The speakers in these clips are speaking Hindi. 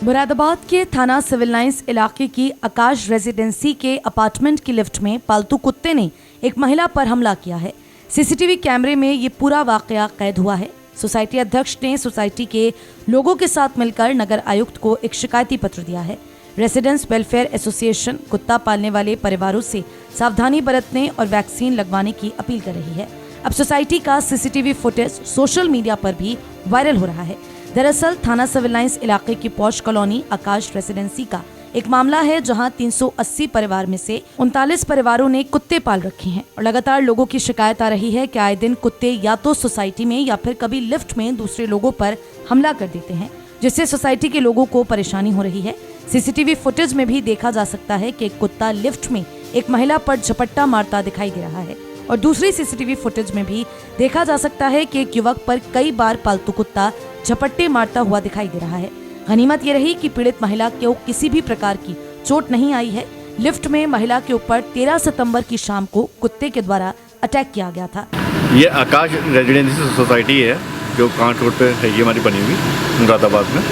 मुरादाबाद के थाना सिविल लाइंस इलाके की आकाश रेजिडेंसी के अपार्टमेंट की लिफ्ट में पालतू कुत्ते ने एक महिला पर हमला किया है। सीसीटीवी कैमरे में ये पूरा वाकया कैद हुआ है। सोसाइटी अध्यक्ष ने सोसाइटी के लोगों के साथ मिलकर नगर आयुक्त को एक शिकायती पत्र दिया है। रेसिडेंट्स वेलफेयर एसोसिएशन कुत्ता पालने वाले परिवारों से सावधानी बरतने और वैक्सीन लगवाने की अपील कर रही है। अब सोसाइटी का सीसीटीवी फुटेज सोशल मीडिया पर भी वायरल हो रहा है। दरअसल थाना सिविल लाइंस इलाके की पॉश कॉलोनी आकाश रेसिडेंसी का एक मामला है, जहां 380 परिवार में से 39 परिवारों ने कुत्ते पाल रखे हैं और लगातार लोगों की शिकायत आ रही है कि आए दिन कुत्ते या तो सोसाइटी में या फिर कभी लिफ्ट में दूसरे लोगों पर हमला कर देते हैं, जिससे सोसाइटी के लोगों को परेशानी हो रही है। सीसीटीवी फुटेज में भी देखा जा सकता है कि एक कुत्ता लिफ्ट में एक महिला पर झपट्टा मारता दिखाई दे रहा है और दूसरी सीसीटीवी फुटेज में भी देखा जा सकता है कि एक युवक पर कई बार पालतू कुत्ता झपट्टे मारता हुआ दिखाई दे रहा है। गनीमत ये रही कि पीड़ित महिला को किसी भी प्रकार की चोट नहीं आई है। लिफ्ट में महिला के ऊपर 13 सितंबर की शाम को कुत्ते के द्वारा अटैक किया गया था। ये आकाश रेजिडेंसी सोसाइटी है जो कांट रोड पे है, ये हमारी बनी हुई मुरादाबाद में।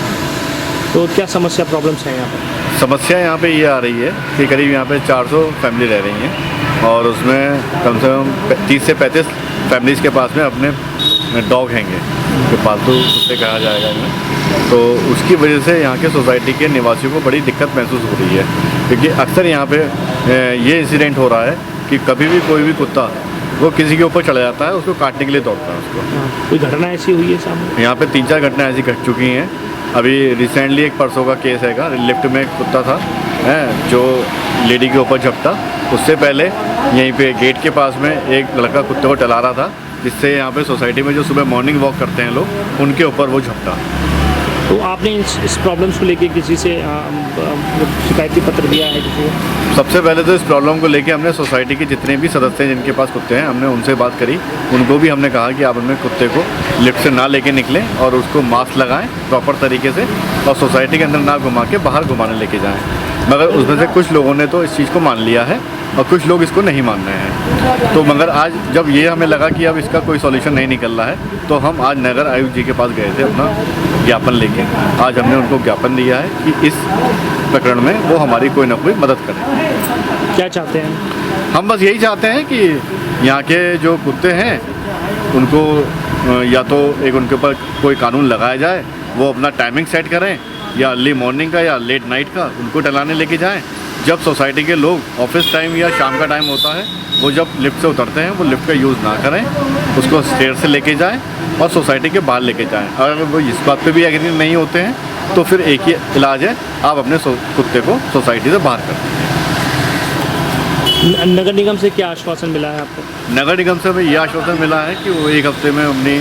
तो क्या समस्या प्रॉब्लम्स हैं यहाँ पर? समस्या यहाँ पे ये आ रही है कि करीब यहाँ पे 400 फैमिली रह रही हैं और उसमें कम से कम 30 से 35 फैमिलीज़ के पास में अपने डॉग हैंगे, जो पालतू कुत्ते कहा जाएगा इन्हें। तो उसकी वजह से यहाँ के सोसाइटी के निवासियों को बड़ी दिक्कत महसूस हो रही है, क्योंकि अक्सर यहाँ पे ये इंसिडेंट हो रहा है कि कभी भी कोई भी कुत्ता वो किसी के ऊपर चला जाता है, उसको काटने के लिए दौड़ता है उसको। कोई घटना ऐसी हुई है सामने? यहाँ पे 3-4 घटना ऐसी घट चुकी हैं। अभी रिसेंटली एक परसों का केस हैगा, लिफ्ट में एक कुत्ता था जो लेडी के ऊपर झपटा। उससे पहले यहीं पे गेट के पास में एक लड़का कुत्ते को टला रहा था, जिससे यहाँ पे सोसाइटी में जो सुबह मॉर्निंग वॉक करते हैं लोग, उनके ऊपर वो झपटा। तो आपने इस प्रॉब्लम्स को लेके किसी से शिकायती पत्र दिया है किसी को? सबसे पहले तो इस प्रॉब्लम को लेके हमने सोसाइटी के जितने भी सदस्य हैं जिनके पास कुत्ते हैं, हमने उनसे बात करी। उनको भी हमने कहा कि आप अपने कुत्ते को लिफ्ट से ना लेके निकलें और उसको मास्क लगाएं प्रॉपर तरीके से और सोसाइटी के अंदर ना घुमा के बाहर घुमाने लेके जाएं। मगर उसमें से कुछ लोगों ने तो इस चीज़ को मान लिया है और कुछ लोग इसको नहीं मान रहे हैं। तो मगर आज जब ये हमें लगा कि अब इसका कोई सॉल्यूशन नहीं निकल रहा है, तो हम आज नगर आयुक्त जी के पास गए थे अपना ज्ञापन लेके। आज हमने उनको ज्ञापन दिया है कि इस प्रकरण में वो हमारी कोई ना कोई मदद करें। क्या चाहते हैं? हम बस यही चाहते हैं कि यहाँ के जो कुत्ते हैं उनको या तो एक उनके ऊपर कोई कानून लगाया जाए, वो अपना टाइमिंग सेट करें, या अर्ली मॉर्निंग का या लेट नाइट का उनको टहलाने लेके जाएं। जब सोसाइटी के लोग ऑफिस टाइम या शाम का टाइम होता है, वो जब लिफ्ट से उतरते हैं वो लिफ्ट का यूज़ ना करें, उसको स्टेयर से लेके जाएं और सोसाइटी के बाहर लेके जाएं। अगर वो इस बात पे भी एग्री नहीं होते हैं तो फिर एक ही इलाज है, आप अपने कुत्ते को सोसाइटी से बाहर कर दें। नगर निगम से क्या आश्वासन मिला है आपको? नगर निगम से हमें ये आश्वासन मिला है कि वो 1 हफ्ते में अपनी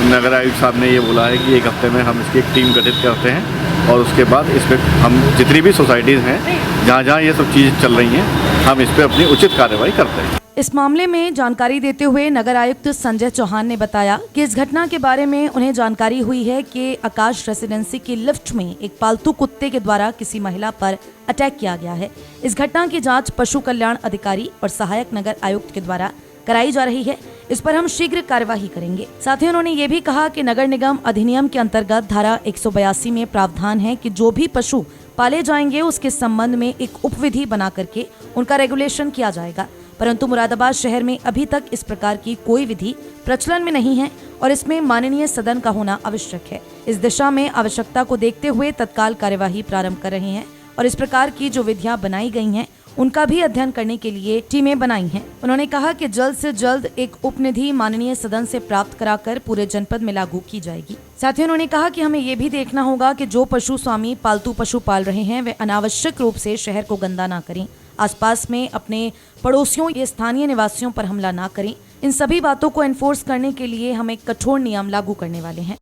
नगर आयुक्त साहब ने ये बोला है कि 1 हफ्ते में हम इसकी एक टीम गठित करते हैं और उसके बाद इस पर हम जितनी भी सोसाइटीज़ हैं जहाँ जहाँ ये सब चीज़ें चल रही हैं, हम इस पर अपनी उचित कार्रवाई करते हैं। इस मामले में जानकारी देते हुए नगर आयुक्त संजय चौहान ने बताया कि इस घटना के बारे में उन्हें जानकारी हुई है कि आकाश रेसिडेंसी की लिफ्ट में एक पालतू कुत्ते के द्वारा किसी महिला पर अटैक किया गया है। इस घटना की जांच पशु कल्याण अधिकारी और सहायक नगर आयुक्त के द्वारा कराई जा रही है। इस पर हम शीघ्र कार्यवाही करेंगे। साथ ही उन्होंने ये भी कहा कि नगर निगम अधिनियम के अंतर्गत धारा 182 में प्रावधान है कि जो भी पशु पाले जाएंगे उसके संबंध में एक उपविधि बना करके उनका रेगुलेशन किया जाएगा, परंतु मुरादाबाद शहर में अभी तक इस प्रकार की कोई विधि प्रचलन में नहीं है और इसमें माननीय सदन का होना आवश्यक है। इस दिशा में आवश्यकता को देखते हुए तत्काल कार्यवाही प्रारंभ कर रहे हैं और इस प्रकार की जो विधियां बनाई गई हैं उनका भी अध्ययन करने के लिए टीमें बनाई हैं। उन्होंने कहा कि जल्द से जल्द एक उपनिधि माननीय सदन से प्राप्त कराकर पूरे जनपद में लागू की जाएगी। साथ ही उन्होंने कहा कि हमें ये भी देखना होगा कि जो पशु स्वामी पालतू पशु पाल रहे हैं वे अनावश्यक रूप से शहर को गंदा ना करें, आसपास में अपने पड़ोसियों या स्थानीय निवासियों पर हमला ना करें। इन सभी बातों को एनफोर्स करने के लिए हम एक कठोर नियम लागू करने वाले हैं।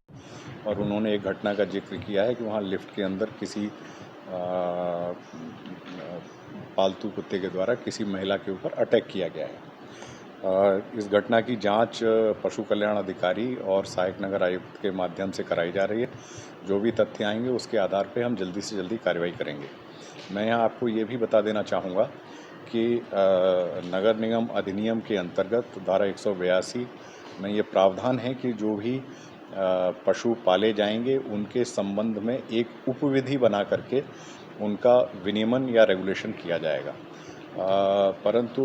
और उन्होंने एक घटना का जिक्र किया है कि वहाँ लिफ्ट के अंदर किसी पालतू कुत्ते के द्वारा किसी महिला के ऊपर अटैक किया गया है। इस घटना की जांच पशु कल्याण अधिकारी और सहायक नगर आयुक्त के माध्यम से कराई जा रही है। जो भी तथ्य आएंगे उसके आधार पर हम जल्दी से जल्दी कार्रवाई करेंगे। मैं यहाँ आपको ये भी बता देना चाहूँगा कि नगर निगम अधिनियम के अंतर्गत धारा 182 में ये प्रावधान है कि जो भी पशु पाले जाएंगे उनके संबंध में एक उपविधि बना करके उनका विनियमन या रेगुलेशन किया जाएगा। परंतु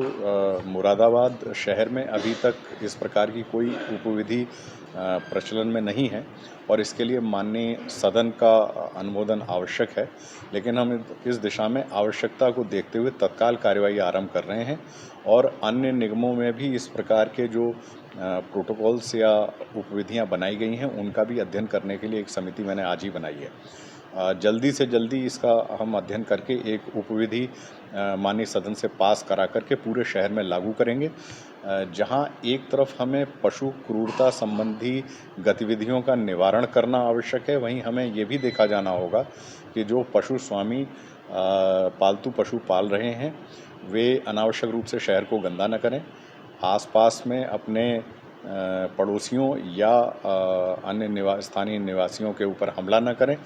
मुरादाबाद शहर में अभी तक इस प्रकार की कोई उपविधि प्रचलन में नहीं है और इसके लिए माननीय सदन का अनुमोदन आवश्यक है, लेकिन हम इस दिशा में आवश्यकता को देखते हुए तत्काल कार्यवाही आरंभ कर रहे हैं और अन्य निगमों में भी इस प्रकार के जो प्रोटोकॉल्स या उपविधियां बनाई गई हैं उनका भी अध्ययन करने के लिए एक समिति मैंने आज ही बनाई है। जल्दी से जल्दी इसका हम अध्ययन करके एक उपविधि माननीय सदन से पास करा करके पूरे शहर में लागू करेंगे, जहां एक तरफ हमें पशु क्रूरता संबंधी गतिविधियों का निवारण करना आवश्यक है, वहीं हमें ये भी देखा जाना होगा कि जो पशु स्वामी पालतू पशु पाल रहे हैं वे अनावश्यक रूप से शहर को गंदा न करें, आसपास में अपने पड़ोसियों या अन्य स्थानीय निवासियों के ऊपर हमला न करें।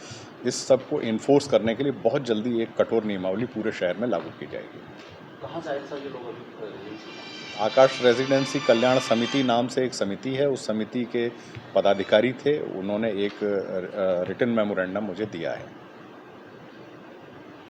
इस सब को इन्फोर्स करने के लिए बहुत जल्दी एक कठोर नियमावली पूरे शहर में लागू की जाएगी। कहाँ से आए सर ये लोग अभी? आकाश रेजिडेंसी कल्याण समिति नाम से एक समिति है, उस समिति के पदाधिकारी थे, उन्होंने एक रिटन मेमोरेंडम मुझे दिया है।